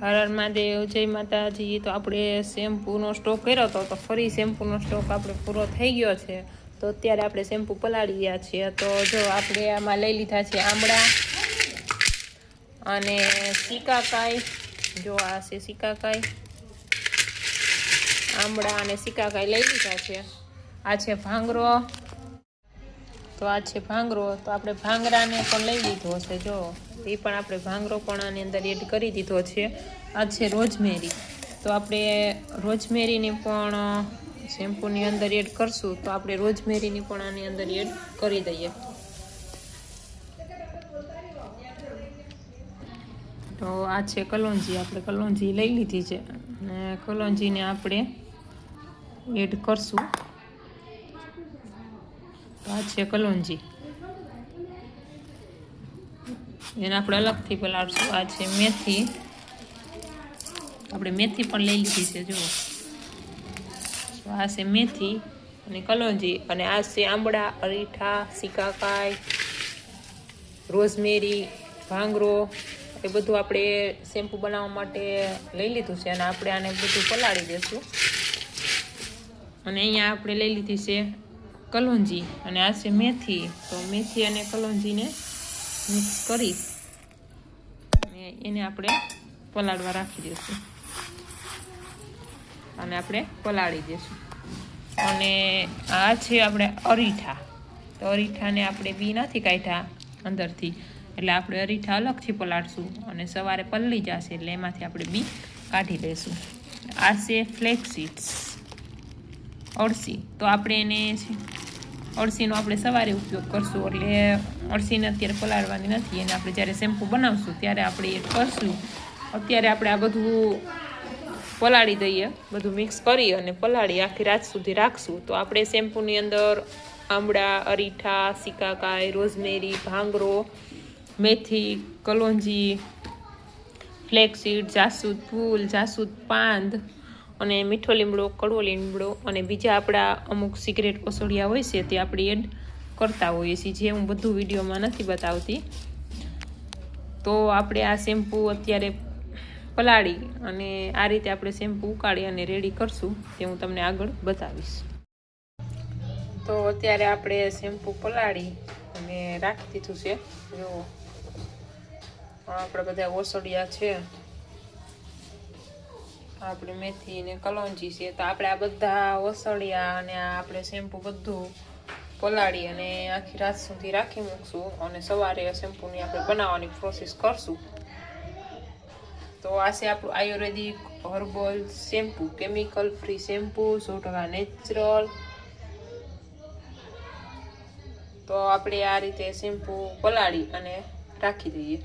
હર હર મહાદેવ, જય માતાજી। તો આપણે શેમ્પૂનો સ્ટોક કર્યો હતો, તો ફરી શેમ્પૂનો સ્ટોક આપણે પૂરો થઈ ગયો છે। તો અત્યારે આપણે શેમ્પૂ પલાળી રહ્યા છીએ। તો જો આપણે આમાં લઈ લીધા છે આંબળા અને સિકાકાઈ। જો આ છે સિકાકાઈ, આંબળા અને સિકાકાઈ લઈ લીધા છે। આ છે ભાંગરો, તો આ છે ભાંગરો। તો આપણે ભાંગરાને પણ લઈ લીધો છે, જો એ પણ આપણે ભાંગરો પણ આની અંદર એડ કરી દીધો છે। આ છે રોઝમેરી, તો આપણે રોઝમેરીની પણ શેમ્પૂની અંદર એડ કરશું। તો આપણે રોઝમેરીની પણ આની અંદર એડ કરી દઈએ। તો આ છે કલોંજી, આપણે કલોંજી લઈ લીધી છે અને કલોંજીને આપણે એડ કરશું। તો આ છે કલોંજી, એને આપણે અલગથી પલાળશું। આ છે મેથી, આપણે મેથી પણ લઈ લીધી છે, જુઓ। આ છે મેથી અને કલોંજી, અને આ છે આંબળા, અરીઠા, સિકાકાઈ, રોઝમેરી, ભાંગરો, એ બધું આપણે શેમ્પૂ બનાવવા માટે લઈ લીધું છે અને આપણે આને બધું પલાળી દઈશું। અને અહીંયા આપણે લઈ લીધી છે કલોંજી અને આ છે મેથી। તો મેથી અને કલોંજીને મિક્સ કરી અને એને આપણે પલાળવા રાખી દઈશું અને આપણે પલાળી દઈશું। અને આ છે આપણે અરીઠા, તો અરીઠાને આપણે બી નથી કાઢ્યા અંદરથી, એટલે આપણે અરીઠા અલગથી પલાળશું અને સવારે પલળી જશે એટલે એમાંથી આપણે બી કાઢી લઈશું। આ છે ફ્લેક્સ અળસી, તો આપણે એને અળસીનો આપણે સવારે ઉપયોગ કરશું, એટલે અળસીને અત્યારે પલાળવાની નથી, એને આપણે જ્યારે શેમ્પૂ બનાવશું ત્યારે આપણે એડ કરશું। અત્યારે આપણે આ બધું પલાળી દઈએ, બધું મિક્સ કરી અને પલાળી આખી રાત સુધી રાખશું। તો આપણે શેમ્પૂની અંદર આંબળા, અરીઠા, સિકાકાઈ, રોઝમેરી, ભાંગરો, મેથી, કલોંજી, ફ્લેક્સીડ, જાસૂદ ફૂલ, જાસૂદ પાંદ અને મીઠો લીમડો, કડવો લીમડો અને બીજા આપણા અમુક સિક્રેટ ઓસડિયા હોય છે તે આપણે એડ કરતા હોઈએ છીએ, જે હું બધું વિડીયોમાં નથી બતાવતી। તો આપણે આ શેમ્પૂ અત્યારે પલાળી અને આ રીતે આપણે શેમ્પૂ ઉકાળી અને રેડી કરશું, તે હું તમને આગળ બતાવીશ। તો અત્યારે આપણે શેમ્પૂ પલાળી અને રાખી દીધું છે, જો આપણા બધા ઓસડિયા છે, આપણે મેથી ને કલોંજી છે, તો આપણે આ બધા ઓસડિયા અને આપણે શેમ્પૂ બધું પલાળી અને આખી રાત સુધી રાખી મૂકશું અને સવારે શેમ્પૂની આપણે બનાવવાની પ્રોસેસ કરશું। તો આ છે આપણું ayurvedic herbal shampoo, chemical free shampoo, 100% natural. તો આપણે આ રીતે શેમ્પૂ પલાળી અને રાખી દઈએ।